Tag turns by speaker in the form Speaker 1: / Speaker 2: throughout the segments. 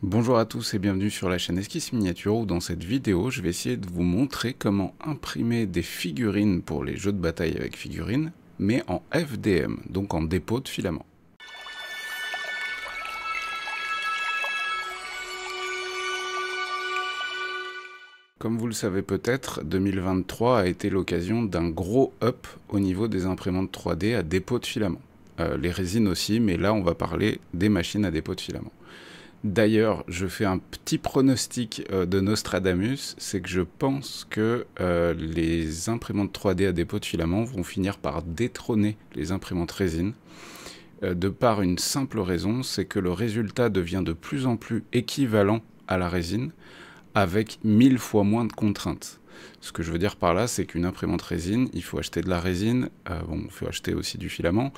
Speaker 1: Bonjour à tous et bienvenue sur la chaîne Esquisse Miniature où dans cette vidéo je vais essayer de vous montrer comment imprimer des figurines pour les jeux de bataille avec figurines mais en FDM, donc en dépôt de filament. Comme vous le savez peut-être, 2023 a été l'occasion d'un gros up au niveau des imprimantes 3D à dépôt de filament. Les résines aussi, mais là on va parler des machines à dépôt de filament. D'ailleurs, je fais un petit pronostic de Nostradamus, c'est que je pense que les imprimantes 3D à dépôt de filament vont finir par détrôner les imprimantes résine, de par une simple raison, c'est que le résultat devient de plus en plus équivalent à la résine, avec 1000 fois moins de contraintes. Ce que je veux dire par là, c'est qu'une imprimante résine, il faut acheter de la résine, bon, il faut acheter aussi du filament,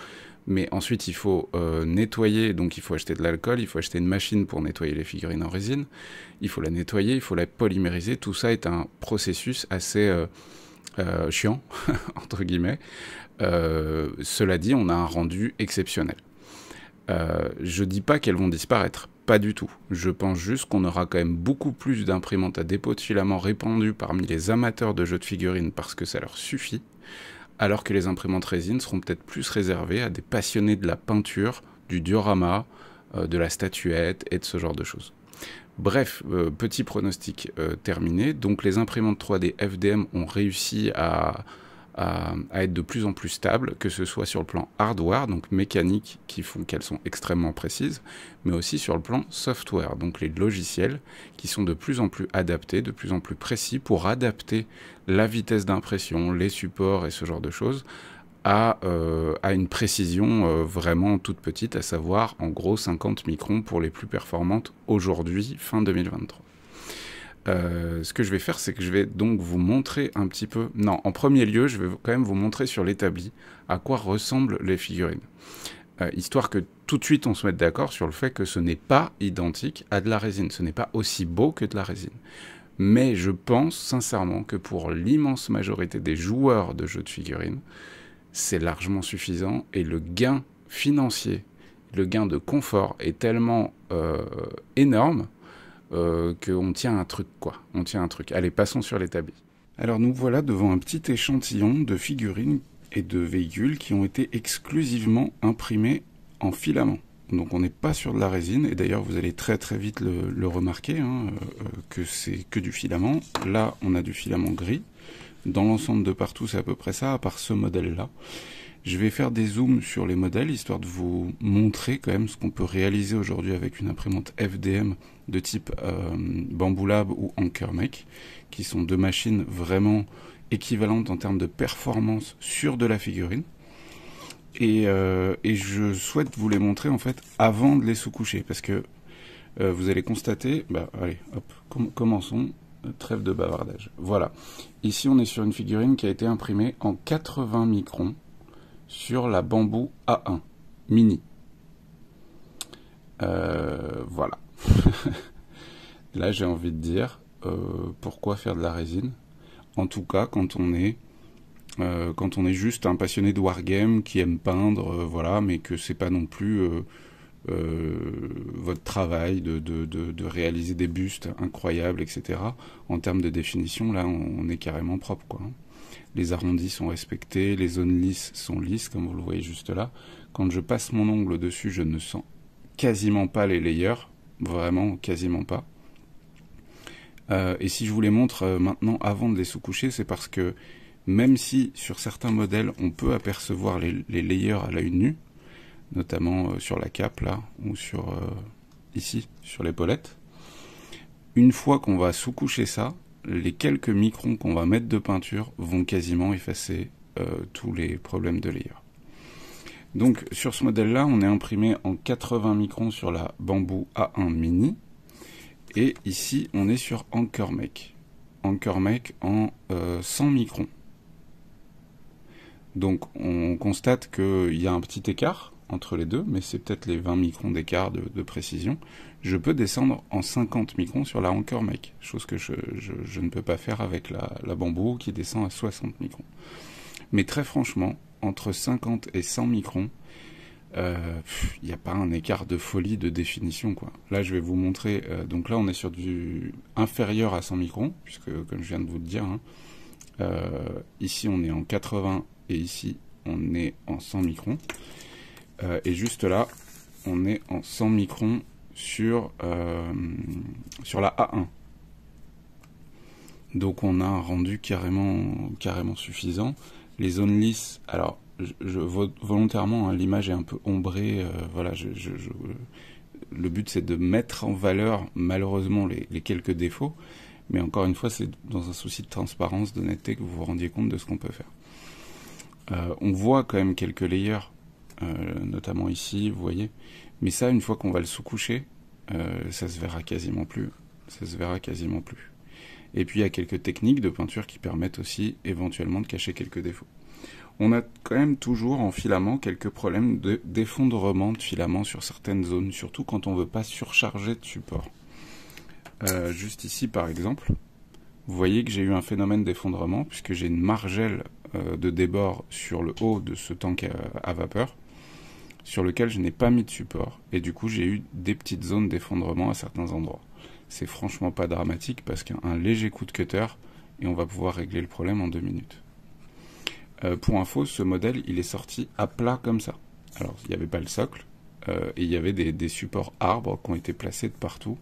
Speaker 1: mais ensuite il faut nettoyer, donc il faut acheter de l'alcool, il faut acheter une machine pour nettoyer les figurines en résine, il faut la nettoyer, il faut la polymériser, tout ça est un processus assez chiant, entre guillemets. Cela dit, on a un rendu exceptionnel. Je dis pas qu'elles vont disparaître, pas du tout. Je pense juste qu'on aura quand même beaucoup plus d'imprimantes à dépôt de filament répandues parmi les amateurs de jeux de figurines parce que ça leur suffit, alors que les imprimantes résine seront peut-être plus réservées à des passionnés de la peinture, du diorama, de la statuette et de ce genre de choses. Bref, petit pronostic terminé. Donc les imprimantes 3D FDM ont réussi à être de plus en plus stables, que ce soit sur le plan hardware, donc mécanique, qui font qu'elles sont extrêmement précises, mais aussi sur le plan software, donc les logiciels qui sont de plus en plus adaptés, de plus en plus précis pour adapter la vitesse d'impression, les supports et ce genre de choses à une précision vraiment toute petite, à savoir en gros 50 microns pour les plus performantes aujourd'hui, fin 2023. Ce que je vais faire, c'est que je vais donc vous montrer un petit peu... Non, en premier lieu, je vais quand même vous montrer sur l'établi à quoi ressemblent les figurines. Histoire que tout de suite on se mette d'accord sur le fait que ce n'est pas identique à de la résine. Ce n'est pas aussi beau que de la résine. Mais je pense sincèrement que pour l'immense majorité des joueurs de jeux de figurines, c'est largement suffisant et le gain financier, le gain de confort est tellement énorme qu'on tient un truc, quoi. On tient un truc. Allez, passons sur l'établi. Alors nous voilà devant un petit échantillon de figurines et de véhicules qui ont été exclusivement imprimés en filament. Donc on n'est pas sur de la résine, et d'ailleurs vous allez très très vite le remarquer, que c'est que du filament. Là on a du filament gris. Dans l'ensemble de partout c'est à peu près ça, à part ce modèle-là. Je vais faire des zooms sur les modèles, histoire de vous montrer quand même ce qu'on peut réaliser aujourd'hui avec une imprimante FDM de type Bambu Lab ou AnkerMake, qui sont deux machines vraiment équivalentes en termes de performance sur de la figurine. Et je souhaite vous les montrer en fait avant de les sous-coucher, parce que vous allez constater... allez, hop, commençons. Trêve de bavardage. Voilà. Ici, on est sur une figurine qui a été imprimée en 80 microns sur la Bambu A1 mini. Voilà. Là, j'ai envie de dire, pourquoi faire de la résine? En tout cas, quand on est juste un passionné de wargame qui aime peindre, voilà, mais que c'est pas non plus votre travail de réaliser des bustes incroyables, etc. En termes de définition, là, on est carrément propre, quoi. Les arrondis sont respectés, les zones lisses sont lisses, comme vous le voyez juste là. Quand je passe mon ongle dessus, je ne sens quasiment pas les layers, vraiment quasiment pas. Et si je vous les montre maintenant avant de les sous-coucher, c'est parce que même si sur certains modèles on peut apercevoir les layers à l'œil nu, notamment sur la cape là, ou sur ici, sur l'épaulette, une fois qu'on va sous-coucher ça, les quelques microns qu'on va mettre de peinture vont quasiment effacer tous les problèmes de layer. Donc sur ce modèle là, on est imprimé en 80 microns sur la Bambu A1 mini, et ici on est sur AnkerMake. AnkerMake en 100 microns. Donc on constate qu'il y a un petit écart entre les deux, mais c'est peut-être les 20 microns d'écart de précision. Je peux descendre en 50 microns sur la AnkerMake, chose que je ne peux pas faire avec la Bambu qui descend à 60 microns. Mais très franchement, entre 50 et 100 microns, Il n'y a pas un écart de folie de définition, quoi. Là, je vais vous montrer. Donc là, on est sur du inférieur à 100 microns, puisque, comme je viens de vous le dire, hein, ici, on est en 80 et ici, on est en 100 microns. Et juste là, on est en 100 microns sur la A1. Donc on a un rendu carrément suffisant. Les zones lisses, alors volontairement, hein, l'image est un peu ombrée. Voilà, le but c'est de mettre en valeur malheureusement les quelques défauts, mais encore une fois c'est dans un souci de transparence, d'honnêteté que vous vous rendiez compte de ce qu'on peut faire. On voit quand même quelques layers, notamment ici, vous voyez, mais ça une fois qu'on va le sous-coucher, ça se verra quasiment plus. Et puis il y a quelques techniques de peinture qui permettent aussi éventuellement de cacher quelques défauts. On a quand même toujours en filament quelques problèmes d'effondrement de filament sur certaines zones, surtout quand on ne veut pas surcharger de support. Juste ici par exemple, vous voyez que j'ai eu un phénomène d'effondrement puisque j'ai une margelle de débord sur le haut de ce tank à vapeur sur lequel je n'ai pas mis de support et du coup j'ai eu des petites zones d'effondrement à certains endroits. C'est franchement pas dramatique parce qu'un léger coup de cutter et on va pouvoir régler le problème en 2 minutes. Pour info, ce modèle il est sorti à plat comme ça. Alors il n'y avait pas le socle et il y avait des supports arbres qui ont été placés de partout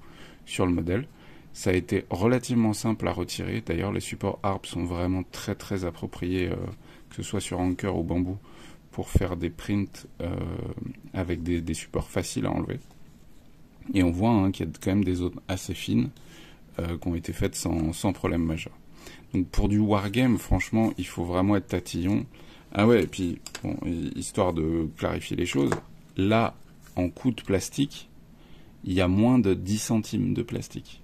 Speaker 1: sur le modèle. Ça a été relativement simple à retirer. D'ailleurs les supports arbres sont vraiment très appropriés, que ce soit sur Anker ou Bamboo, pour faire des prints avec des supports faciles à enlever. Et on voit hein, qu'il y a quand même des zones assez fines qui ont été faites sans problème majeur. Donc pour du wargame, franchement, il faut vraiment être tatillon. Ah ouais, et puis, bon, histoire de clarifier les choses, là, en coût de plastique, il y a moins de 10 centimes de plastique.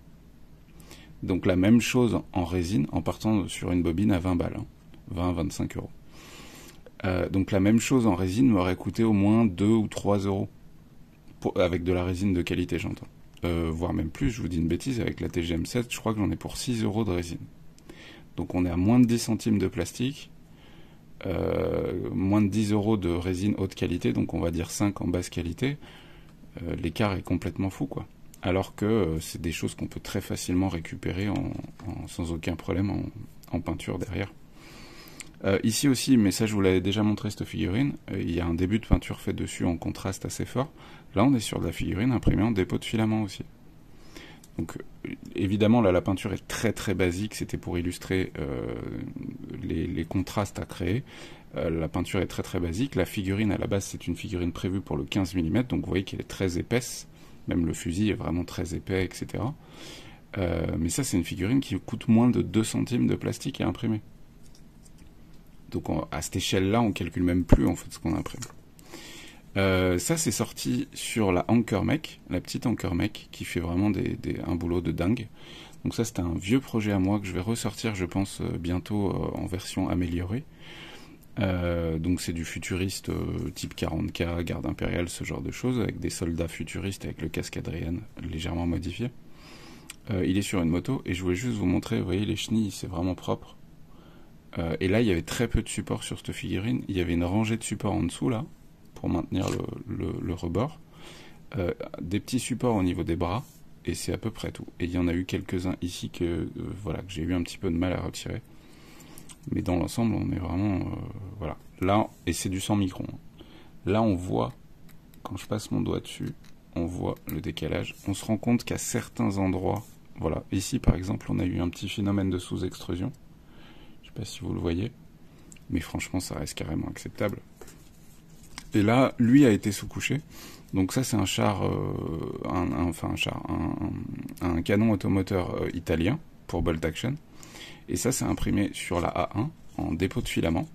Speaker 1: Donc la même chose en résine, en partant sur une bobine à 20 balles, hein, 20-25 euros. Donc la même chose en résine m'aurait coûté au moins 2 ou 3 euros. Avec de la résine de qualité, j'entends. Voire même plus, je vous dis une bêtise, avec la TGM7, je crois que j'en ai pour 6 euros de résine. Donc on est à moins de 10 centimes de plastique, moins de 10 euros de résine haute qualité, donc on va dire 5 en basse qualité. L'écart est complètement fou, quoi. Alors que c'est des choses qu'on peut très facilement récupérer sans aucun problème en peinture derrière. Ici aussi, mais ça je vous l'avais déjà montré cette figurine, il y a un début de peinture fait dessus en contraste assez fort. Là on est sur de la figurine imprimée en dépôt de filament aussi. Donc évidemment là la peinture est très basique, c'était pour illustrer les contrastes à créer. La peinture est très basique, la figurine à la base c'est une figurine prévue pour le 15 mm, donc vous voyez qu'elle est très épaisse, même le fusil est vraiment très épais, etc. Mais ça c'est une figurine qui coûte moins de 2 centimes de plastique à imprimer. Donc à cette échelle-là, on calcule même plus en fait ce qu'on imprime. Ça c'est sorti sur la Ankermech, la petite Ankermech qui fait vraiment un boulot de dingue. Donc ça c'était un vieux projet à moi que je vais ressortir je pense bientôt en version améliorée. Donc c'est du futuriste type 40K, garde impériale, ce genre de choses, avec des soldats futuristes avec le casque Adrian légèrement modifié. Il est sur une moto et je voulais juste vous montrer, vous voyez les chenilles, c'est vraiment propre. Et là il y avait très peu de support sur cette figurine, il y avait une rangée de supports en dessous là, pour maintenir le rebord, des petits supports au niveau des bras, et c'est à peu près tout. Et il y en a eu quelques-uns ici que j'ai eu un petit peu de mal à retirer. Mais dans l'ensemble, on est vraiment... voilà. Là, et c'est du 100 microns. Là, on voit, quand je passe mon doigt dessus, on voit le décalage. On se rend compte qu'à certains endroits, voilà, ici par exemple, on a eu un petit phénomène de sous-extrusion. Je sais pas si vous le voyez, mais franchement, ça reste carrément acceptable. Et là, lui a été sous-couché. Donc ça, c'est un char, un canon automoteur italien pour bolt action. Et ça, c'est imprimé sur la A1 en dépôt de filament.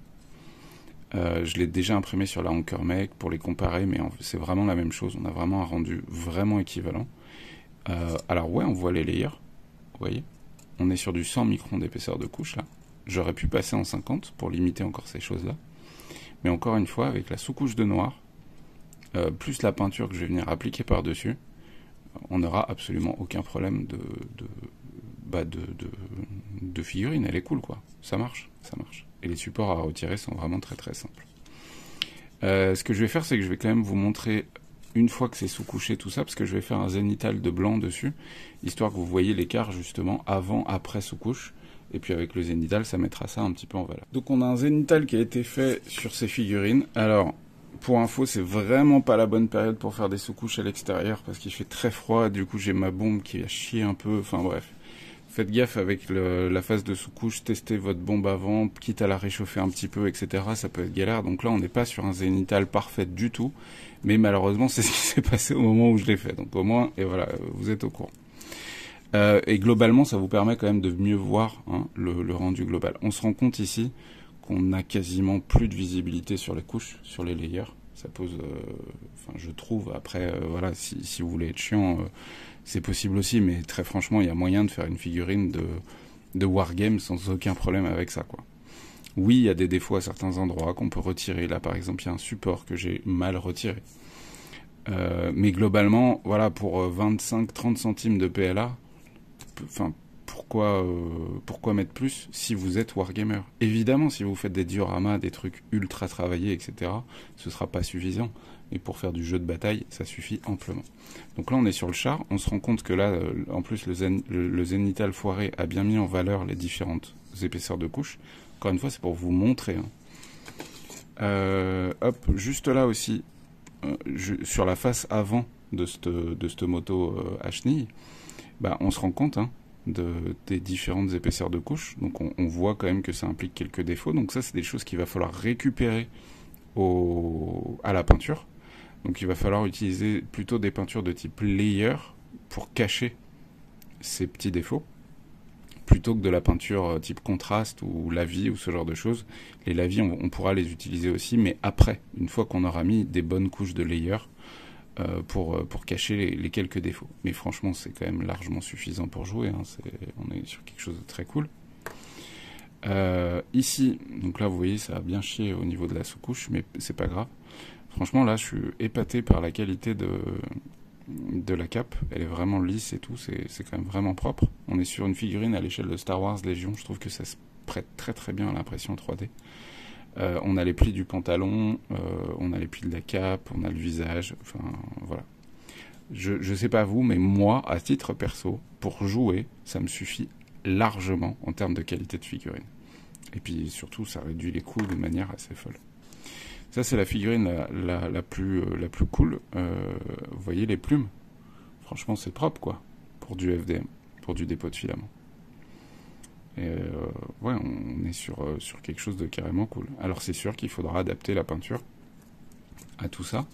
Speaker 1: Je l'ai déjà imprimé sur la Ankermech pour les comparer, mais c'est vraiment la même chose. On a vraiment un rendu vraiment équivalent. Alors ouais, on voit les layers. Vous voyez, on est sur du 100 microns d'épaisseur de couche là. J'aurais pu passer en 50 pour limiter encore ces choses-là. Mais encore une fois, avec la sous-couche de noir, plus la peinture que je vais venir appliquer par-dessus, on n'aura absolument aucun problème de figurine. Elle est cool, quoi. Ça marche. Et les supports à retirer sont vraiment très simples. Ce que je vais faire, c'est que je vais quand même vous montrer une fois que c'est sous-couché tout ça, parce que je vais faire un zénithal de blanc dessus, histoire que vous voyez l'écart justement avant-après sous-couche. Et puis avec le zénithal, ça mettra ça un petit peu en valeur. Donc on a un zénithal qui a été fait sur ces figurines. Alors, pour info, c'est vraiment pas la bonne période pour faire des sous-couches à l'extérieur, parce qu'il fait très froid, du coup j'ai ma bombe qui a chié un peu, enfin bref. Faites gaffe avec la phase de sous-couche, testez votre bombe avant, quitte à la réchauffer un petit peu, etc. Ça peut être galère. Donc là, on n'est pas sur un zénithal parfait du tout. Mais malheureusement, c'est ce qui s'est passé au moment où je l'ai fait. Donc au moins, et voilà, vous êtes au courant. Et globalement, ça vous permet quand même de mieux voir le rendu global. On se rend compte ici qu'on n'a quasiment plus de visibilité sur les couches, sur les layers. Ça pose, je trouve, après, voilà, si vous voulez être chiant, c'est possible aussi, mais très franchement, il y a moyen de faire une figurine de Wargame sans aucun problème avec ça, quoi. Oui, il y a des défauts à certains endroits qu'on peut retirer. Là, par exemple, il y a un support que j'ai mal retiré. Mais globalement, voilà, pour 25-30 centimes de PLA, pourquoi mettre plus si vous êtes wargamer? Évidemment, si vous faites des dioramas, des trucs ultra travaillés, etc., ce sera pas suffisant. Et pour faire du jeu de bataille, ça suffit amplement. Donc là, on est sur le char. On se rend compte que là, en plus, le zénithal foiré a bien mis en valeur les différentes épaisseurs de couches. Encore une fois, c'est pour vous montrer. Hop, juste là aussi, sur la face avant de cette moto à chenilles, on se rend compte des différentes épaisseurs de couches. Donc on voit quand même que ça implique quelques défauts. Donc ça, c'est des choses qu'il va falloir récupérer à la peinture. Donc il va falloir utiliser plutôt des peintures de type layer pour cacher ces petits défauts, plutôt que de la peinture type contraste ou lavis ou ce genre de choses. Les lavis, on pourra les utiliser aussi, mais après, une fois qu'on aura mis des bonnes couches de layer pour cacher les quelques défauts. Mais franchement, c'est quand même largement suffisant pour jouer. On est sur quelque chose de très cool. Ici, donc là, vous voyez, ça a bien chié au niveau de la sous-couche, mais c'est pas grave. Franchement, là, je suis épaté par la qualité de la cape. Elle est vraiment lisse et tout, c'est quand même vraiment propre. On est sur une figurine à l'échelle de Star Wars Légion. Je trouve que ça se prête très très bien à l'impression 3D. On a les plis du pantalon, on a les plis de la cape, on a le visage, enfin voilà. Je sais pas vous, mais moi, à titre perso, pour jouer, ça me suffit largement en termes de qualité de figurine. Et puis surtout, ça réduit les coûts de manière assez folle. Ça, c'est la figurine la plus cool. Vous voyez les plumes? Franchement, c'est propre, quoi, pour du FDM, pour du dépôt de filament. Et ouais, on est sur quelque chose de carrément cool. Alors, c'est sûr qu'il faudra adapter la peinture à tout ça.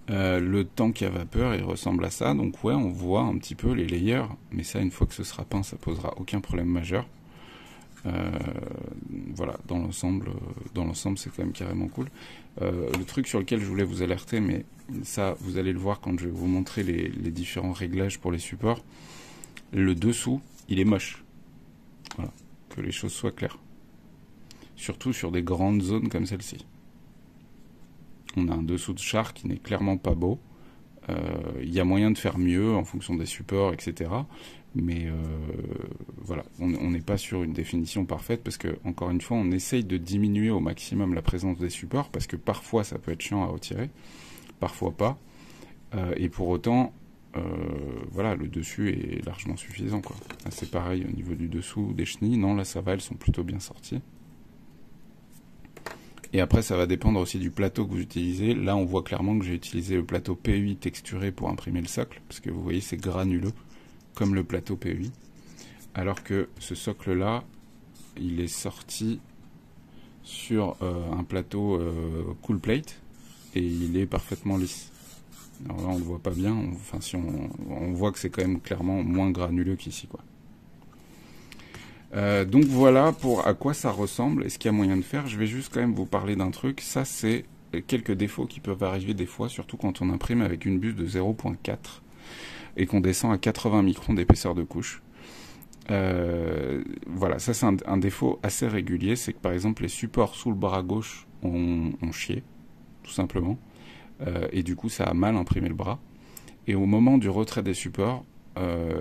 Speaker 1: Le tank à vapeur, il ressemble à ça. Donc, ouais, on voit un petit peu les layers. Mais ça, une fois que ce sera peint, ça posera aucun problème majeur. Voilà, dans l'ensemble, c'est quand même carrément cool. Le truc sur lequel je voulais vous alerter, mais ça, vous allez le voir quand je vais vous montrer les différents réglages pour les supports. Le dessous, il est moche. Voilà, que les choses soient claires. Surtout sur des grandes zones comme celle-ci. On a un dessous de char qui n'est clairement pas beau. Il y a moyen de faire mieux en fonction des supports, etc. Mais voilà, on n'est pas sur une définition parfaite parce que, encore une fois, on essaye de diminuer au maximum la présence des supports parce que parfois ça peut être chiant à retirer, parfois pas. Et pour autant, voilà, le dessus est largement suffisant, quoi. Là, c'est pareil au niveau du dessous des chenilles. Non, là ça va, elles sont plutôt bien sorties. Et après, ça va dépendre aussi du plateau que vous utilisez. Là, on voit clairement que j'ai utilisé le plateau PEI texturé pour imprimer le socle, parce que vous voyez, c'est granuleux, comme le plateau PEI. Alors que ce socle-là, il est sorti sur un plateau cool plate, et il est parfaitement lisse. Alors là, on ne le voit pas bien, enfin, si on voit que c'est quand même clairement moins granuleux qu'ici, quoi. Donc voilà pour à quoi ça ressemble et ce qu'il y a moyen de faire. Je vais juste quand même vous parler d'un truc. Ça, c'est quelques défauts qui peuvent arriver des fois, surtout quand on imprime avec une buse de 0.4 et qu'on descend à 80 microns d'épaisseur de couche. Voilà, ça c'est un défaut assez régulier. C'est que par exemple les supports sous le bras gauche ont chié, tout simplement. Et du coup ça a mal imprimé le bras. Et au moment du retrait des supports,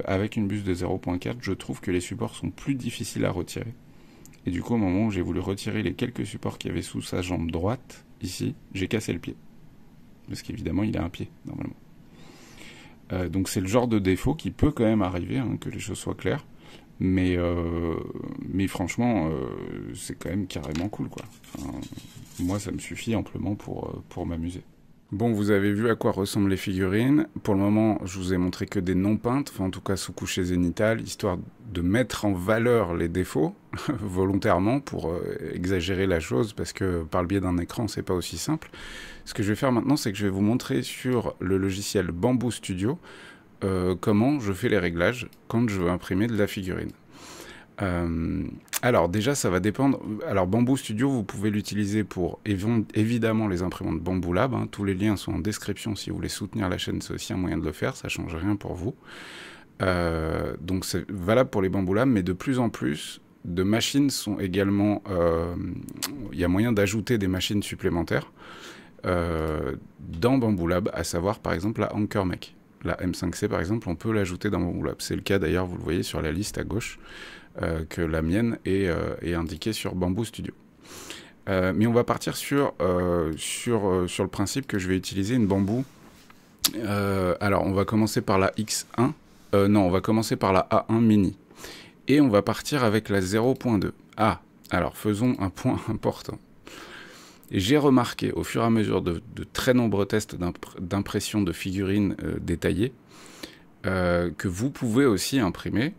Speaker 1: avec une buse de 0.4, je trouve que les supports sont plus difficiles à retirer. Et du coup, au moment où j'ai voulu retirer les quelques supports qu'il y avait sous sa jambe droite, ici, j'ai cassé le pied. Parce qu'évidemment, il a un pied, normalement. Donc c'est le genre de défaut qui peut quand même arriver, hein, que les choses soient claires. Mais franchement, c'est quand même carrément cool, quoi. Enfin, moi, ça me suffit amplement pour m'amuser. Bon, vous avez vu à quoi ressemblent les figurines. Pour le moment, je vous ai montré que des non peintes, enfin en tout cas sous coucher zénitale, histoire de mettre en valeur les défauts, volontairement, pour exagérer la chose, parce que par le biais d'un écran, c'est pas aussi simple. Ce que je vais faire maintenant, c'est que je vais vous montrer sur le logiciel Bamboo Studio comment je fais les réglages quand je veux imprimer de la figurine. Alors déjà ça va dépendre. Alors Bamboo Studio, vous pouvez l'utiliser pour évidemment les imprimantes Bamboo Lab, hein. Tous les liens sont en description si vous voulez soutenir la chaîne, c'est aussi un moyen de le faire, ça change rien pour vous. Donc c'est valable pour les Bamboo Lab, mais de plus en plus de machines sont également... il y a moyen d'ajouter des machines supplémentaires dans Bamboo Lab, à savoir par exemple la Anker Mech. La M5C par exemple, on peut l'ajouter dans Bamboo Lab. C'est le cas d'ailleurs, vous le voyez sur la liste à gauche, que la mienne est indiquée sur Bamboo Studio. Mais on va partir sur le principe que je vais utiliser une Bamboo. Alors on va commencer par la X1. Non, on va commencer par la A1 mini. Et on va partir avec la 0.2. Ah, alors faisons un point important. J'ai remarqué au fur et à mesure de très nombreux tests d'impression de figurines détaillées que vous pouvez aussi imprimer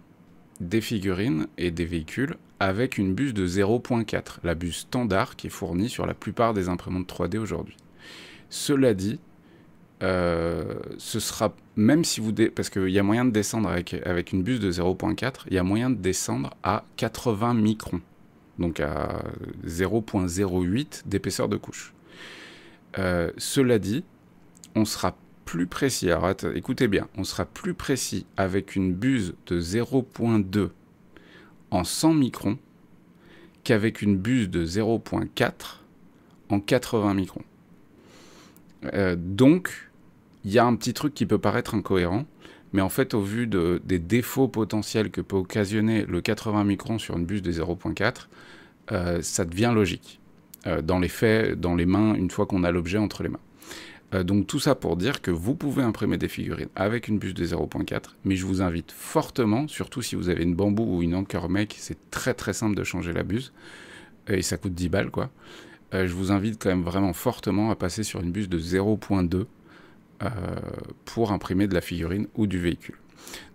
Speaker 1: des figurines et des véhicules avec une buse de 0.4, la buse standard qui est fournie sur la plupart des imprimantes 3D aujourd'hui. Cela dit, ce sera, même si vous... parce qu'il y a moyen de descendre avec une buse de 0.4, il y a moyen de descendre à 80 microns. Donc à 0.08 d'épaisseur de couche. Cela dit, on sera plus précis. Alors écoutez bien, on sera plus précis avec une buse de 0.2 en 100 microns qu'avec une buse de 0.4 en 80 microns. Donc, il y a un petit truc qui peut paraître incohérent, mais en fait, au vu des défauts potentiels que peut occasionner le 80 microns sur une buse de 0.4, ça devient logique. Dans les faits, dans les mains, une fois qu'on a l'objet entre les mains. Donc tout ça pour dire que vous pouvez imprimer des figurines avec une buse de 0.4, mais je vous invite fortement, surtout si vous avez une Bamboo ou une Anker Mech, c'est très très simple de changer la buse, et ça coûte 10 balles, quoi. Je vous invite quand même vraiment fortement à passer sur une buse de 0.2 pour imprimer de la figurine ou du véhicule.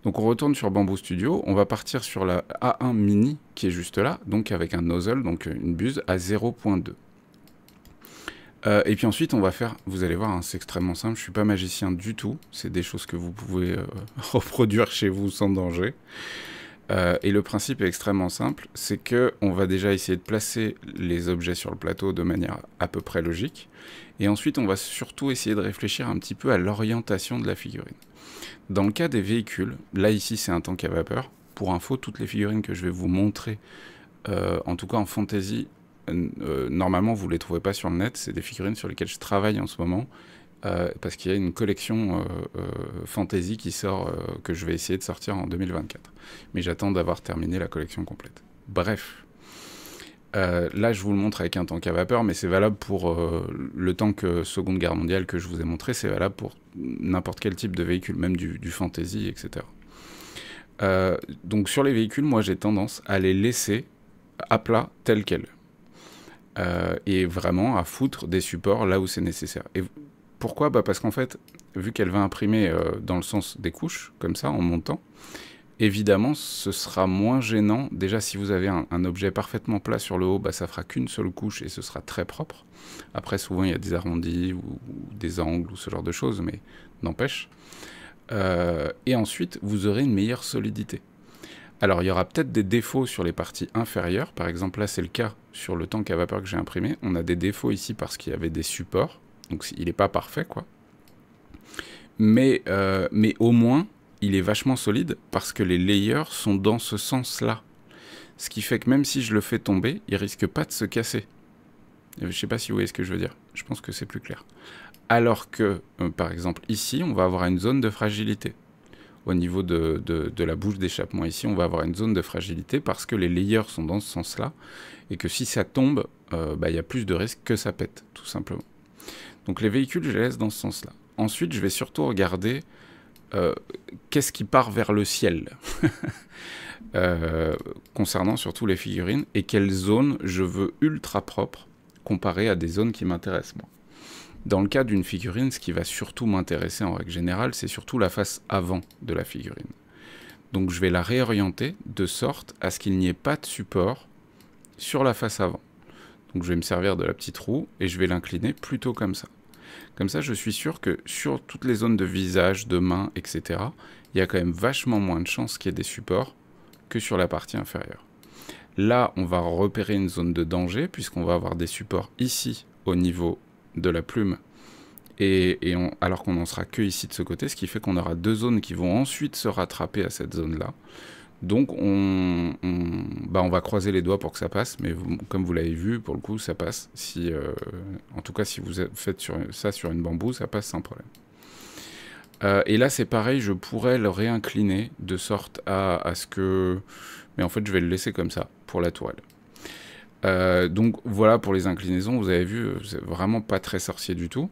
Speaker 1: Donc on retourne sur Bamboo Studio, on va partir sur la A1 mini qui est juste là, donc avec un nozzle, donc une buse à 0.2. Et puis ensuite on va faire, vous allez voir, hein, c'est extrêmement simple, je ne suis pas magicien du tout, c'est des choses que vous pouvez reproduire chez vous sans danger. Et le principe est extrêmement simple, c'est qu'on va déjà essayer de placer les objets sur le plateau de manière à peu près logique, et ensuite on va surtout essayer de réfléchir un petit peu à l'orientation de la figurine. Dans le cas des véhicules, là ici c'est un tank à vapeur. Pour info, toutes les figurines que je vais vous montrer, en tout cas en fantasy, normalement vous ne les trouvez pas sur le net, c'est des figurines sur lesquelles je travaille en ce moment, parce qu'il y a une collection fantasy qui sort, que je vais essayer de sortir en 2024. Mais j'attends d'avoir terminé la collection complète. Bref. Là, je vous le montre avec un tank à vapeur, mais c'est valable pour le tank Seconde Guerre mondiale que je vous ai montré, c'est valable pour n'importe quel type de véhicule, même du fantasy, etc. Donc sur les véhicules, moi j'ai tendance à les laisser à plat tels quels. Et vraiment à foutre des supports là où c'est nécessaire. Et pourquoi ? Parce qu'en fait, vu qu'elle va imprimer dans le sens des couches, comme ça, en montant, évidemment, ce sera moins gênant. Déjà, si vous avez un objet parfaitement plat sur le haut, ça fera qu'une seule couche et ce sera très propre. Après, souvent, il y a des arrondis ou des angles ou ce genre de choses, mais n'empêche. Et ensuite, vous aurez une meilleure solidité. Alors, il y aura peut-être des défauts sur les parties inférieures. Par exemple, là, c'est le cas sur le tank à vapeur que j'ai imprimé. On a des défauts ici parce qu'il y avait des supports. Donc, il n'est pas parfait, quoi. Mais au moins... il est vachement solide parce que les layers sont dans ce sens-là. Ce qui fait que même si je le fais tomber, il risque pas de se casser. Je ne sais pas si vous voyez ce que je veux dire. Je pense que c'est plus clair. Alors que, par exemple, ici, on va avoir une zone de fragilité. Au niveau de la bouche d'échappement ici, on va avoir une zone de fragilité parce que les layers sont dans ce sens-là et que si ça tombe, il y a plus de risques que ça pète, tout simplement. Donc les véhicules, je les laisse dans ce sens-là. Ensuite, je vais surtout regarder qu'est-ce qui part vers le ciel, concernant surtout les figurines, et quelles zones je veux ultra propres, comparé à des zones qui m'intéressent moi. Dans le cas d'une figurine, ce qui va surtout m'intéresser en règle générale, c'est surtout la face avant de la figurine. Donc je vais la réorienter de sorte à ce qu'il n'y ait pas de support sur la face avant. Donc je vais me servir de la petite roue et je vais l'incliner plutôt comme ça. Comme ça, je suis sûr que sur toutes les zones de visage, de main, etc., il y a quand même vachement moins de chances qu'il y ait des supports que sur la partie inférieure. Là, on va repérer une zone de danger puisqu'on va avoir des supports ici au niveau de la plume alors qu'on n'en sera que ici de ce côté, ce qui fait qu'on aura deux zones qui vont ensuite se rattraper à cette zone-là. Donc on va croiser les doigts pour que ça passe, mais comme vous l'avez vu, pour le coup, ça passe. En tout cas, si vous faites ça sur une bambou, ça passe sans problème. Et là, c'est pareil, je pourrais le réincliner de sorte à ce que... Mais en fait, je vais le laisser comme ça, pour la tourelle. Donc voilà pour les inclinaisons, vous avez vu, c'est vraiment pas très sorcier du tout.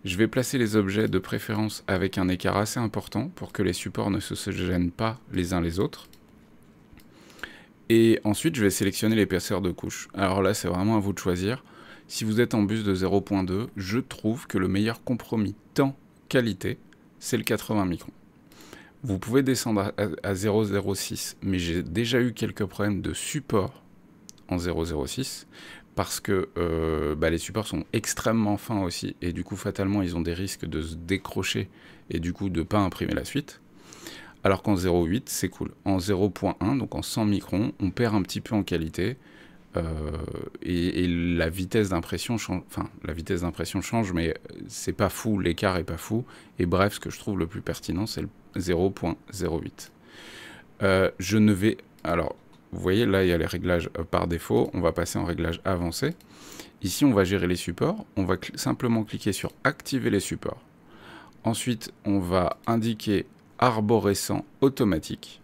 Speaker 1: Je vais placer les objets de préférence avec un écart assez important pour que les supports ne se gênent pas les uns les autres. Et ensuite, je vais sélectionner l'épaisseur de couche. Alors là, c'est vraiment à vous de choisir. Si vous êtes en bus de 0.2, je trouve que le meilleur compromis temps-qualité, c'est le 80 microns. Vous pouvez descendre à 0,06, mais j'ai déjà eu quelques problèmes de support en 0,06 parce que les supports sont extrêmement fins aussi et du coup fatalement ils ont des risques de se décrocher et du coup de ne pas imprimer la suite, alors qu'en 0,8 c'est cool. En 0,1, donc en 100 microns, on perd un petit peu en qualité et la vitesse d'impression change, mais c'est pas fou, l'écart est pas fou, et bref, ce que je trouve le plus pertinent c'est le 0,08. Je ne vais... Alors, vous voyez, là, il y a les réglages par défaut. On va passer en réglage avancé. Ici, on va gérer les supports. On va simplement cliquer sur « Activer les supports ». Ensuite, on va indiquer « Arborescent automatique ».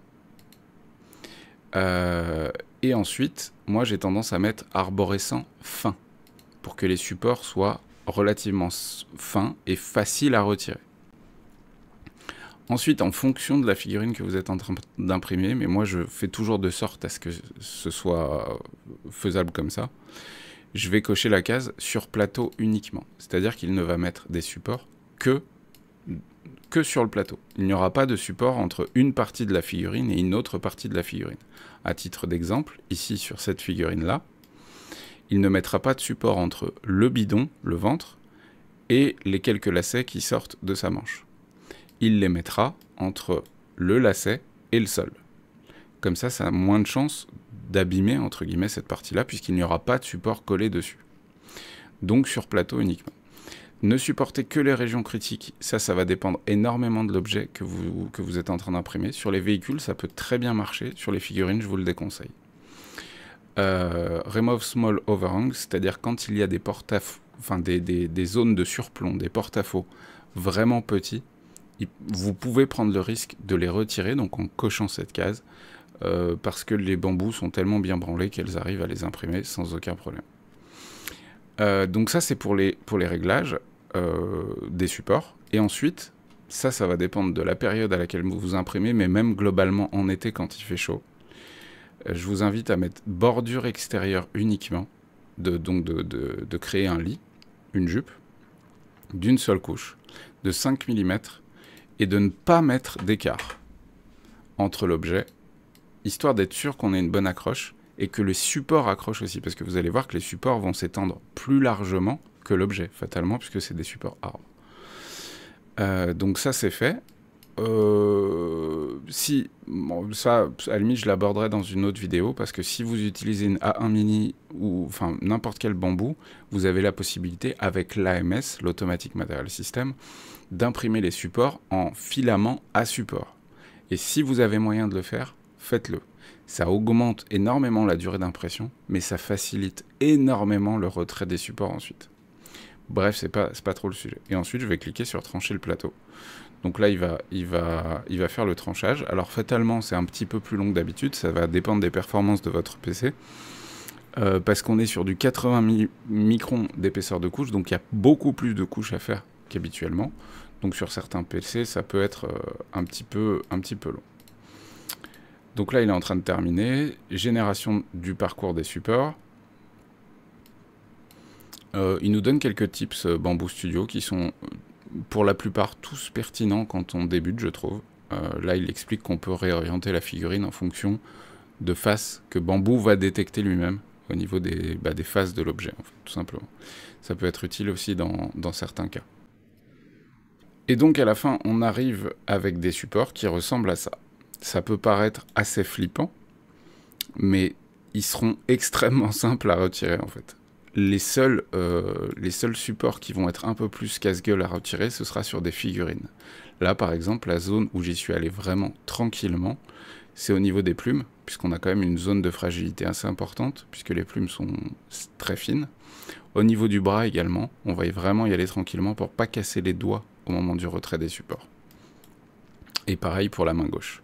Speaker 1: Et ensuite, moi, j'ai tendance à mettre « Arborescent fin » pour que les supports soient relativement fins et faciles à retirer. Ensuite, en fonction de la figurine que vous êtes en train d'imprimer, mais moi je fais toujours de sorte à ce que ce soit faisable comme ça, je vais cocher la case sur plateau uniquement. C'est-à-dire qu'il ne va mettre des supports que sur le plateau. Il n'y aura pas de support entre une partie de la figurine et une autre partie de la figurine. À titre d'exemple, ici sur cette figurine-là, il ne mettra pas de support entre le bidon, le ventre, et les quelques lacets qui sortent de sa manche. Il les mettra entre le lacet et le sol. Comme ça, ça a moins de chances d'abîmer, entre guillemets, cette partie-là, puisqu'il n'y aura pas de support collé dessus. Donc sur plateau uniquement. Ne supportez que les régions critiques, ça va dépendre énormément de l'objet que vous êtes en train d'imprimer. Sur les véhicules, ça peut très bien marcher. Sur les figurines, je vous le déconseille. Remove small overhang, c'est-à-dire quand il y a des des zones de surplomb, des porte-à-faux vraiment petits, vous pouvez prendre le risque de les retirer, donc en cochant cette case, parce que les bambous sont tellement bien branlés qu'elles arrivent à les imprimer sans aucun problème. Donc ça, c'est pour les réglages des supports. Et ensuite, ça va dépendre de la période à laquelle vous imprimez, mais même globalement en été quand il fait chaud. Je vous invite à mettre bordure extérieure uniquement, de créer un lit, une jupe, d'une seule couche, de 5 mm, et de ne pas mettre d'écart entre l'objet, histoire d'être sûr qu'on ait une bonne accroche, et que le support accroche aussi, parce que vous allez voir que les supports vont s'étendre plus largement que l'objet, fatalement, puisque c'est des supports arbres. Donc ça, c'est fait. Ça, à la limite, je l'aborderai dans une autre vidéo, parce que si vous utilisez une A1 mini, ou enfin n'importe quel bambou, vous avez la possibilité, avec l'AMS, l'Automatic Material System, d'imprimer les supports en filament à support. Et si vous avez moyen de le faire, faites-le. Ça augmente énormément la durée d'impression, mais ça facilite énormément le retrait des supports ensuite. Bref, c'est pas trop le sujet. Et ensuite, je vais cliquer sur trancher le plateau. Donc là, il va faire le tranchage. Alors fatalement, c'est un petit peu plus long que d'habitude. Ça va dépendre des performances de votre PC. parce qu'on est sur du 80 microns d'épaisseur de couche, donc il y a beaucoup plus de couches à faire qu'habituellement. Donc sur certains PC, ça peut être un petit peu long. Donc là, il est en train de terminer. Génération du parcours des supports. Il nous donne quelques tips Bamboo Studio qui sont pour la plupart tous pertinents quand on débute, je trouve. Là, il explique qu'on peut réorienter la figurine en fonction de faces que Bamboo va détecter lui-même au niveau des faces de l'objet, en fait, tout simplement. Ça peut être utile aussi dans certains cas. Et donc à la fin, on arrive avec des supports qui ressemblent à ça. Ça peut paraître assez flippant, mais ils seront extrêmement simples à retirer en fait. Les seuls supports qui vont être un peu plus casse-gueule à retirer, ce sera sur des figurines. Là, par exemple, la zone où j'y suis allé vraiment tranquillement, c'est au niveau des plumes, puisqu'on a quand même une zone de fragilité assez importante, puisque les plumes sont très fines. Au niveau du bras également, on va vraiment y aller tranquillement pour pas casser les doigts au moment du retrait des supports. Et pareil pour la main gauche.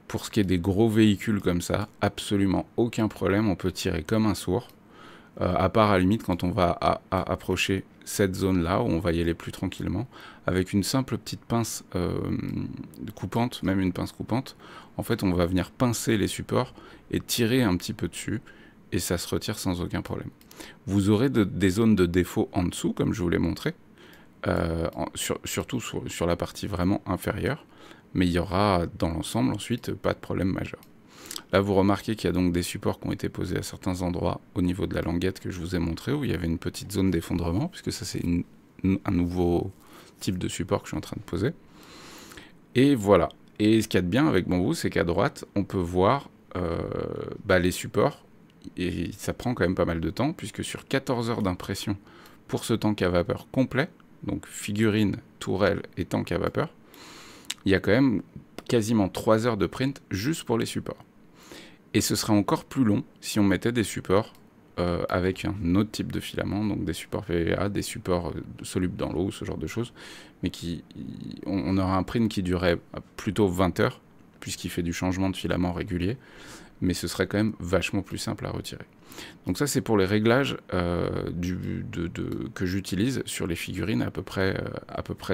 Speaker 1: Pour ce qui est des gros véhicules comme ça, absolument aucun problème, on peut tirer comme un sourd. À part à la limite quand on va approcher cette zone-là, où on va y aller plus tranquillement, avec une simple petite pince coupante, même une pince coupante, en fait on va venir pincer les supports et tirer un petit peu dessus, et ça se retire sans aucun problème. Vous aurez des zones de défaut en dessous, comme je vous l'ai montré, surtout sur la partie vraiment inférieure, mais il y aura dans l'ensemble ensuite pas de problème majeur. Là, vous remarquez qu'il y a donc des supports qui ont été posés à certains endroits au niveau de la languette que je vous ai montré, où il y avait une petite zone d'effondrement, puisque ça c'est un nouveau type de support que je suis en train de poser. Et voilà. Et ce qu'il y a de bien avec Bamboo, c'est qu'à droite, on peut voir les supports, et ça prend quand même pas mal de temps, puisque sur 14 heures d'impression pour ce tank à vapeur complet, donc figurine, tourelle et tank à vapeur, il y a quand même quasiment 3 heures de print juste pour les supports. Et ce serait encore plus long si on mettait des supports avec un autre type de filament, donc des supports PVA, des supports solubles dans l'eau, ce genre de choses, mais on aura un print qui durerait plutôt 20 heures, puisqu'il fait du changement de filament régulier, mais ce serait quand même vachement plus simple à retirer. Donc ça c'est pour les réglages que j'utilise sur les figurines à peu près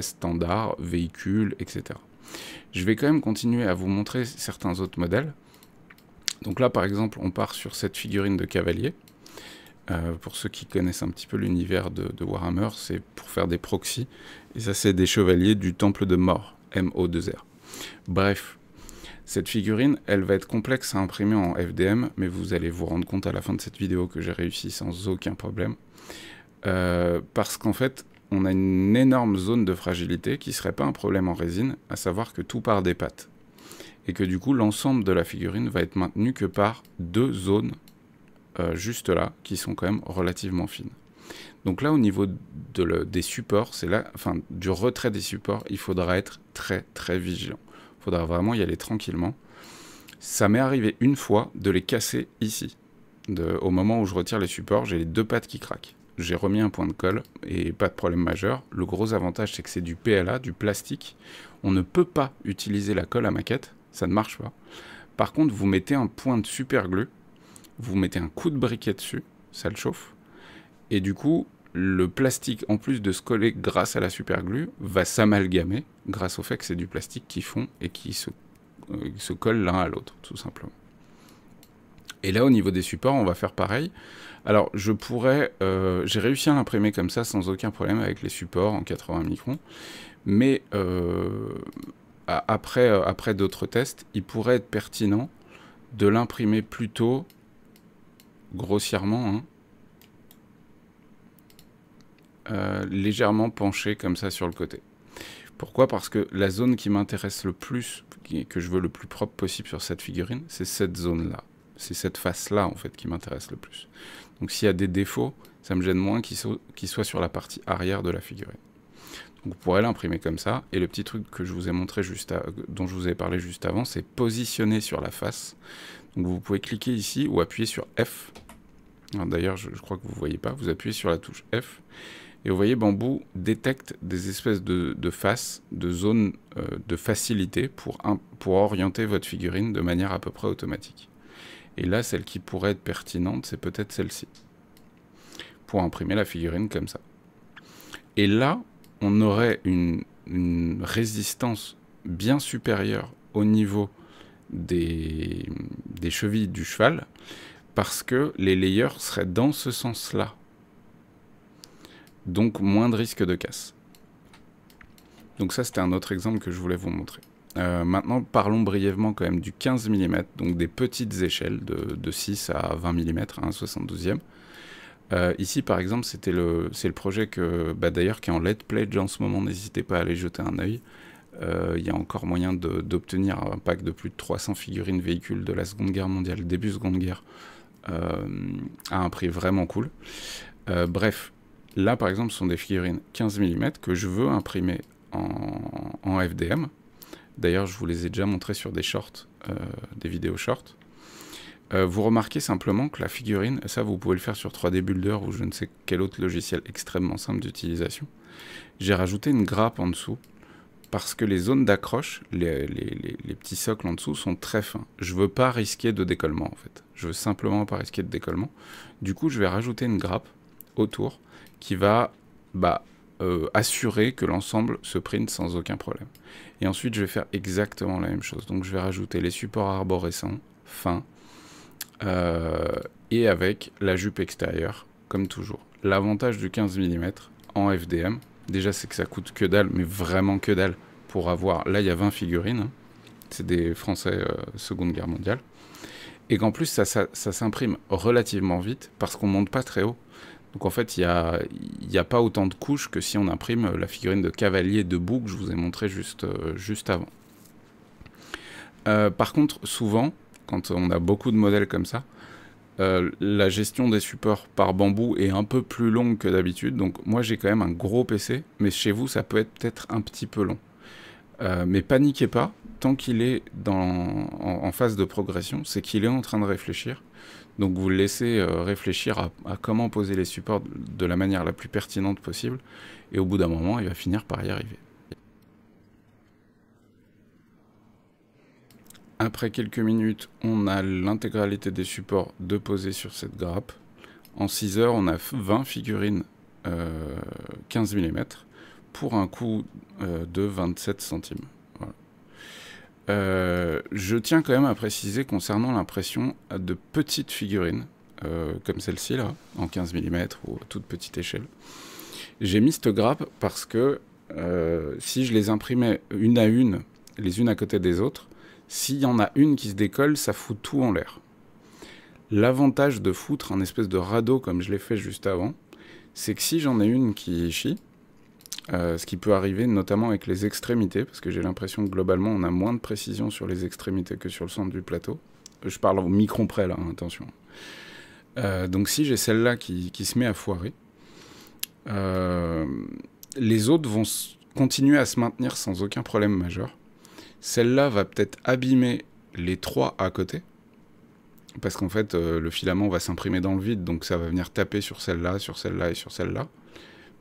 Speaker 1: standard, véhicules, etc. Je vais quand même continuer à vous montrer certains autres modèles. Donc là, par exemple, on part sur cette figurine de cavalier. Pour ceux qui connaissent un petit peu l'univers de Warhammer, c'est pour faire des proxys. Et ça, c'est des chevaliers du Temple de Mort, MO2R. Bref, cette figurine, elle va être complexe à imprimer en FDM, mais vous allez vous rendre compte à la fin de cette vidéo que j'ai réussi sans aucun problème. Parce qu'en fait, on a une énorme zone de fragilité qui ne serait pas un problème en résine, à savoir que tout part des pattes. Et que du coup, l'ensemble de la figurine va être maintenu que par deux zones, juste là, qui sont quand même relativement fines. Donc là, au niveau des supports, du retrait des supports, il faudra être très très vigilant. Il faudra vraiment y aller tranquillement. Ça m'est arrivé une fois de les casser ici. Au moment où je retire les supports, j'ai les deux pattes qui craquent. J'ai remis un point de colle et pas de problème majeur. Le gros avantage, c'est que c'est du PLA, du plastique. On ne peut pas utiliser la colle à maquette, ça ne marche pas. Par contre, vous mettez un point de super glue, vous mettez un coup de briquet dessus, ça le chauffe. Et du coup, le plastique, en plus de se coller grâce à la super glue, va s'amalgamer grâce au fait que c'est du plastique qui fond et qui se colle l'un à l'autre, tout simplement. Et là, au niveau des supports, on va faire pareil. Alors, j'ai réussi à l'imprimer comme ça sans aucun problème avec les supports en 80 microns. Mais après d'autres tests, il pourrait être pertinent de l'imprimer plutôt grossièrement, légèrement penché comme ça sur le côté. Pourquoi? Parce que la zone qui m'intéresse le plus, que je veux le plus propre possible sur cette figurine, c'est cette zone-là. C'est cette face-là, en fait, qui m'intéresse le plus. Donc s'il y a des défauts, ça me gêne moins qu'ils soient sur la partie arrière de la figurine. Donc vous pourrez l'imprimer comme ça. Et le petit truc que je vous ai montré dont je vous ai parlé juste avant, c'est positionner sur la face. Donc vous pouvez cliquer ici ou appuyer sur F. D'ailleurs, je crois que vous ne voyez pas. Vous appuyez sur la touche F. Et vous voyez, Bamboo détecte des espèces de faces, de zones de facilité pour orienter votre figurine de manière à peu près automatique. Et là, celle qui pourrait être pertinente, c'est peut-être celle-ci, pour imprimer la figurine comme ça. Et là, on aurait une résistance bien supérieure au niveau des chevilles du cheval, parce que les layers seraient dans ce sens-là. Donc moins de risque de casse. Donc ça, c'était un autre exemple que je voulais vous montrer. Maintenant, parlons brièvement quand même du 15 mm, donc des petites échelles de 6 à 20 mm, à 1/72e. Ici, par exemple, c'est le projet que, d'ailleurs, qui est en LED pledge en ce moment. N'hésitez pas à aller jeter un œil. Il y a encore moyen d'obtenir un pack de plus de 300 figurines véhicules de la Seconde Guerre mondiale, début Seconde Guerre, à un prix vraiment cool. Bref, là, par exemple, ce sont des figurines 15 mm que je veux imprimer en FDM. D'ailleurs, je vous les ai déjà montrés sur des shorts, des vidéos shorts. Vous remarquez simplement que la figurine, ça vous pouvez le faire sur 3D Builder ou je ne sais quel autre logiciel extrêmement simple d'utilisation. J'ai rajouté une grappe en dessous parce que les zones d'accroche, les petits socles en dessous sont très fins. Je veux pas risquer de décollement en fait. Je veux simplement pas risquer de décollement. Du coup, je vais rajouter une grappe autour qui va assurer que l'ensemble se print sans aucun problème. Et ensuite, je vais faire exactement la même chose. Donc, je vais rajouter les supports arborescents, fins, et avec la jupe extérieure, comme toujours. L'avantage du 15 mm en FDM, déjà, c'est que ça coûte que dalle, mais vraiment que dalle, pour avoir... Là, il y a 20 figurines, hein. C'est des Français Seconde Guerre mondiale. Et qu'en plus, ça s'imprime relativement vite, parce qu'on monte pas très haut. Donc en fait, il n'y a pas autant de couches que si on imprime la figurine de cavalier debout que je vous ai montré juste avant. Par contre, souvent, quand on a beaucoup de modèles comme ça, la gestion des supports par bambou est un peu plus longue que d'habitude. Donc moi, j'ai quand même un gros PC, mais chez vous, ça peut être peut-être un petit peu long. Mais paniquez pas, tant qu'il est en phase de progression, c'est qu'il est en train de réfléchir. Donc vous le laissez réfléchir à comment poser les supports de la manière la plus pertinente possible, et au bout d'un moment, il va finir par y arriver. Après quelques minutes, on a l'intégralité des supports de poser sur cette grappe. En 6 heures, on a 20 figurines 15 mm pour un coût de 27 centimes. Voilà. Je tiens quand même à préciser concernant l'impression de petites figurines, comme celle-ci là, en 15 mm ou toute petite échelle. J'ai mis cette grappe parce que si je les imprimais une à une, les unes à côté des autres, s'il y en a une qui se décolle, ça fout tout en l'air. L'avantage de foutre un espèce de radeau comme je l'ai fait juste avant, c'est que si j'en ai une qui chie, ce qui peut arriver notamment avec les extrémités, parce que j'ai l'impression que globalement on a moins de précision sur les extrémités que sur le centre du plateau. Je parle au micron près là, hein, attention. Donc si j'ai celle-là qui se met à foirer, les autres vont continuer à se maintenir sans aucun problème majeur. Celle-là va peut-être abîmer les 3 à côté, parce qu'en fait, le filament va s'imprimer dans le vide, donc ça va venir taper sur celle-là et sur celle-là,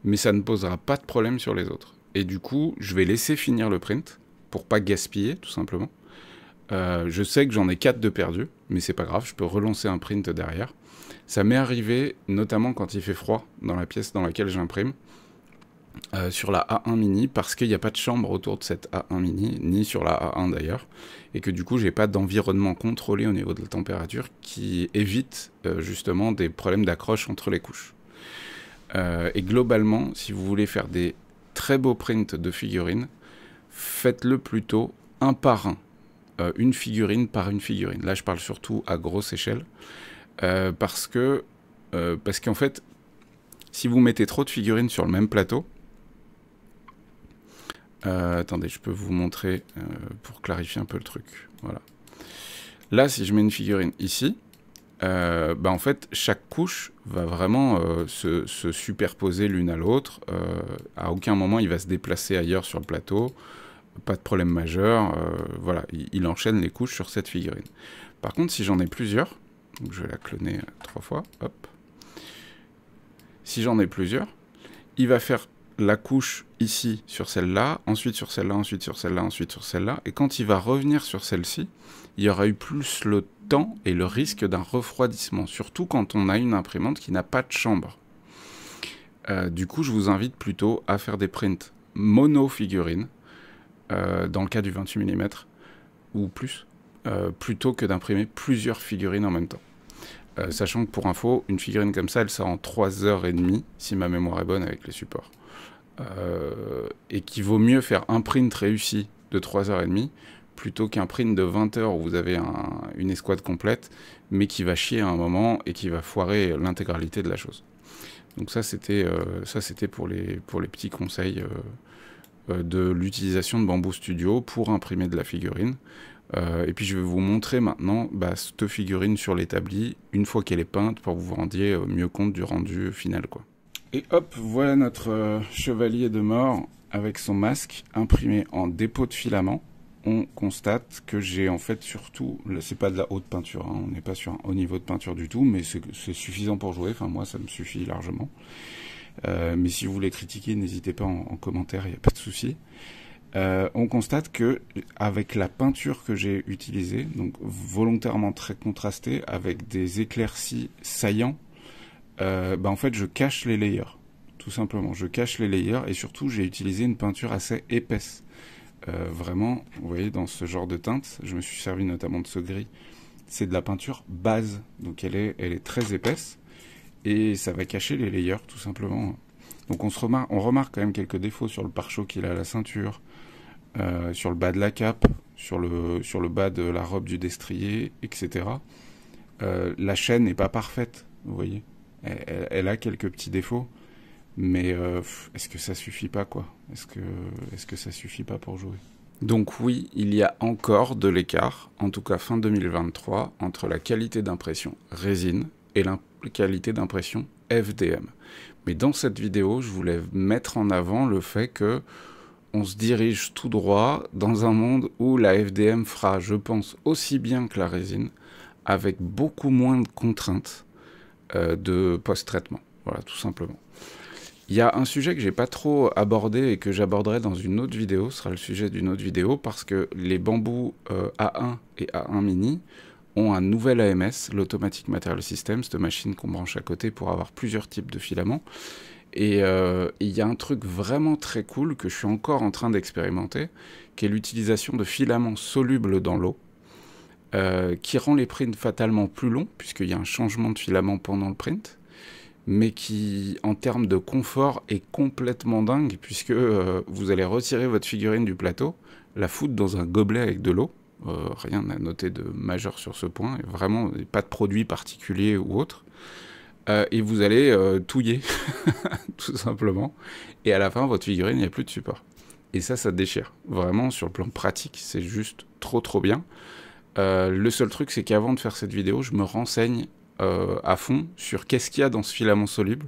Speaker 1: mais ça ne posera pas de problème sur les autres. Et du coup, je vais laisser finir le print, pour pas gaspiller, tout simplement. Je sais que j'en ai 4 de perdus, mais c'est pas grave, je peux relancer un print derrière. Ça m'est arrivé, notamment quand il fait froid, dans la pièce dans laquelle j'imprime, sur la A1 mini, parce qu'il n'y a pas de chambre autour de cette A1 mini, ni sur la A1 d'ailleurs, et que du coup j'ai pas d'environnement contrôlé au niveau de la température qui évite justement des problèmes d'accroche entre les couches. Et globalement, si vous voulez faire des très beaux prints de figurines, faites-le plutôt un par un, une figurine par une figurine. Là je parle surtout à grosse échelle, parce qu'en fait, si vous mettez trop de figurines sur le même plateau, attendez, je peux vous montrer pour clarifier un peu le truc. Voilà. Là, si je mets une figurine ici, en fait, chaque couche va vraiment se superposer l'une à l'autre. À aucun moment, il va se déplacer ailleurs sur le plateau. Pas de problème majeur. Voilà, il enchaîne les couches sur cette figurine. Par contre, si j'en ai plusieurs, donc je vais la cloner 3 fois, hop. Si j'en ai plusieurs, il va faire la couche ici sur celle-là, ensuite sur celle-là, ensuite sur celle-là, ensuite sur celle-là, et quand il va revenir sur celle-ci, il y aura eu plus le temps et le risque d'un refroidissement, surtout quand on a une imprimante qui n'a pas de chambre. Du coup, je vous invite plutôt à faire des prints mono figurines, dans le cas du 28 mm, ou plus, plutôt que d'imprimer plusieurs figurines en même temps. Sachant que pour info, une figurine comme ça, elle sort en 3h30, si ma mémoire est bonne avec les supports. Et qu'il vaut mieux faire un print réussi de 3h30, plutôt qu'un print de 20 heures où vous avez une escouade complète, mais qui va chier à un moment et qui va foirer l'intégralité de la chose. Donc ça, c'était pour les petits conseils de l'utilisation de Bamboo Studio pour imprimer de la figurine. Et puis je vais vous montrer maintenant cette figurine sur l'établi, une fois qu'elle est peinte, pour que vous vous rendiez mieux compte du rendu final, quoi. Et hop, voilà notre chevalier de mort avec son masque imprimé en dépôt de filament. On constate que j'ai en fait surtout, c'est pas de la haute peinture, hein, on n'est pas sur un haut niveau de peinture du tout, mais c'est suffisant pour jouer, enfin moi ça me suffit largement. Mais si vous voulez critiquer, n'hésitez pas en commentaire, il n'y a pas de souci. On constate que avec la peinture que j'ai utilisée, donc volontairement très contrastée, avec des éclaircies saillants, en fait je cache les layers, tout simplement. Je cache les layers et surtout j'ai utilisé une peinture assez épaisse. Vraiment, vous voyez, dans ce genre de teinte, je me suis servi notamment de ce gris. C'est de la peinture base, donc elle est très épaisse et ça va cacher les layers, tout simplement. Donc on remarque quand même quelques défauts sur le pare-choc qu'il a à la ceinture, sur le bas de la cape, sur le bas de la robe du destrier, etc. La chaîne n'est pas parfaite, vous voyez. Elle a quelques petits défauts, mais est-ce que ça suffit pas, quoi? Est-ce que ça suffit pas pour jouer? Donc oui, il y a encore de l'écart, en tout cas fin 2023, entre la qualité d'impression résine et la qualité d'impression FDM. Mais dans cette vidéo, je voulais mettre en avant le fait que on se dirige tout droit dans un monde où la FDM fera, je pense, aussi bien que la résine, avec beaucoup moins de contraintes de post-traitement. Voilà, tout simplement. Il y a un sujet que j'ai pas trop abordé et que j'aborderai dans une autre vidéo, ce sera le sujet d'une autre vidéo, parce que les Bamboo A1 et A1 Mini ont un nouvel AMS, l'Automatic Material System, cette machine qu'on branche à côté pour avoir plusieurs types de filaments. Et il y a un truc vraiment très cool que je suis encore en train d'expérimenter, qui est l'utilisation de filaments solubles dans l'eau, qui rend les prints fatalement plus longs, puisqu'il y a un changement de filament pendant le print, mais qui, en termes de confort, est complètement dingue, puisque vous allez retirer votre figurine du plateau, la foutre dans un gobelet avec de l'eau, rien à noter de majeur sur ce point, vraiment pas de produit particulier ou autre, et vous allez touiller, tout simplement, et à la fin, votre figurine, il n'y a plus de support. Et ça déchire. Vraiment, sur le plan pratique, c'est juste trop bien. Le seul truc, c'est qu'avant de faire cette vidéo, je me renseigne à fond sur qu'est-ce qu'il y a dans ce filament soluble,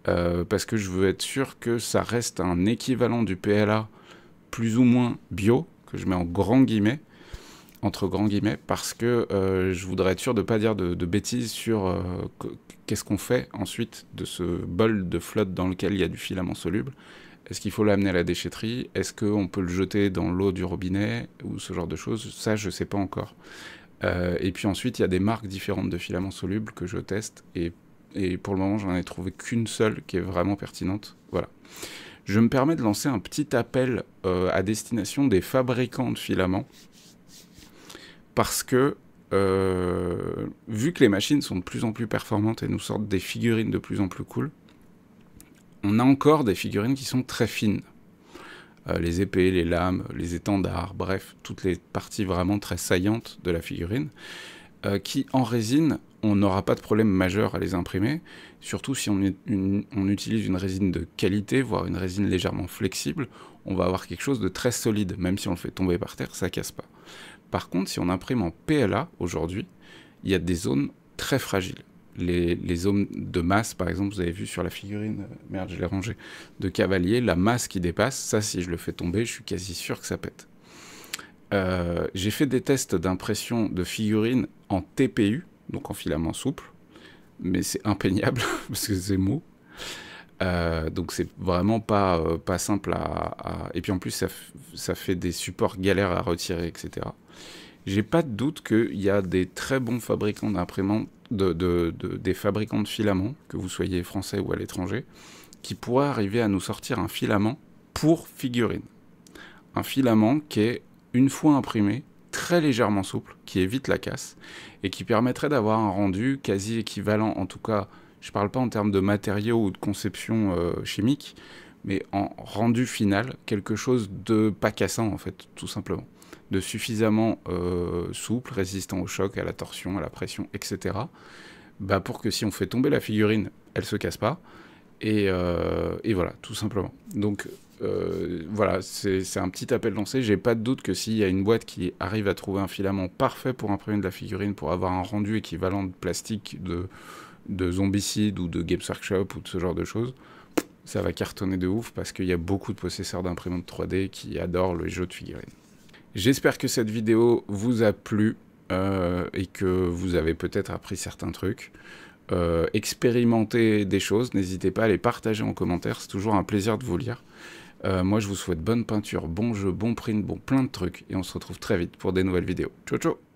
Speaker 1: parce que je veux être sûr que ça reste un équivalent du PLA plus ou moins bio, que je mets en grands guillemets, entre grands guillemets, parce que je voudrais être sûr de ne pas dire de bêtises sur qu'est-ce qu'on fait ensuite de ce bol de flotte dans lequel il y a du filament soluble. Est-ce qu'il faut l'amener à la déchetterie? Est-ce qu'on peut le jeter dans l'eau du robinet? Ou ce genre de choses? Ça, je ne sais pas encore. Et puis ensuite, il y a des marques différentes de filaments solubles que je teste. Et pour le moment, j'en ai trouvé qu'une seule qui est vraiment pertinente. Voilà. Je me permets de lancer un petit appel à destination des fabricants de filaments. Parce que, vu que les machines sont de plus en plus performantes et nous sortent des figurines de plus en plus cool, on a encore des figurines qui sont très fines. Les épées, les lames, les étendards, bref, toutes les parties vraiment très saillantes de la figurine, qui en résine, on n'aura pas de problème majeur à les imprimer, surtout si on utilise une résine de qualité, voire une résine légèrement flexible, on va avoir quelque chose de très solide, même si on le fait tomber par terre, ça casse pas. Par contre, si on imprime en PLA aujourd'hui, il y a des zones très fragiles. Les zones de masse, par exemple, vous avez vu sur la figurine, merde, je l'ai rangée, de cavalier, la masse qui dépasse, ça, si je le fais tomber, je suis quasi sûr que ça pète. J'ai fait des tests d'impression de figurines en TPU, donc en filament souple, mais c'est impeignable, parce que c'est mou. Donc c'est vraiment pas simple Et puis en plus, ça fait des supports galères à retirer, etc. J'ai pas de doute qu'il y a des très bons fabricants d'imprimantes, des fabricants de filaments, que vous soyez français ou à l'étranger, qui pourraient arriver à nous sortir un filament pour figurine. Un filament qui est, une fois imprimé, très légèrement souple, qui évite la casse, et qui permettrait d'avoir un rendu quasi équivalent, en tout cas, je ne parle pas en termes de matériaux ou de conception chimique, mais en rendu final, quelque chose de pas cassant, en fait, tout simplement. De suffisamment souple, résistant au choc, à la torsion, à la pression, etc. Pour que si on fait tomber la figurine, elle ne se casse pas. Et voilà, tout simplement. Donc voilà, c'est un petit appel lancé. J'ai pas de doute que s'il y a une boîte qui arrive à trouver un filament parfait pour imprimer de la figurine, pour avoir un rendu équivalent de plastique de Zombicide ou de Games Workshop ou de ce genre de choses, ça va cartonner de ouf parce qu'il y a beaucoup de possesseurs d'imprimantes 3D qui adorent le jeu de figurines. J'espère que cette vidéo vous a plu et que vous avez peut-être appris certains trucs. Expérimenter des choses, n'hésitez pas à les partager en commentaire, c'est toujours un plaisir de vous lire. Moi je vous souhaite bonne peinture, bon jeu, bon print, bon plein de trucs, et on se retrouve très vite pour des nouvelles vidéos. Ciao ciao.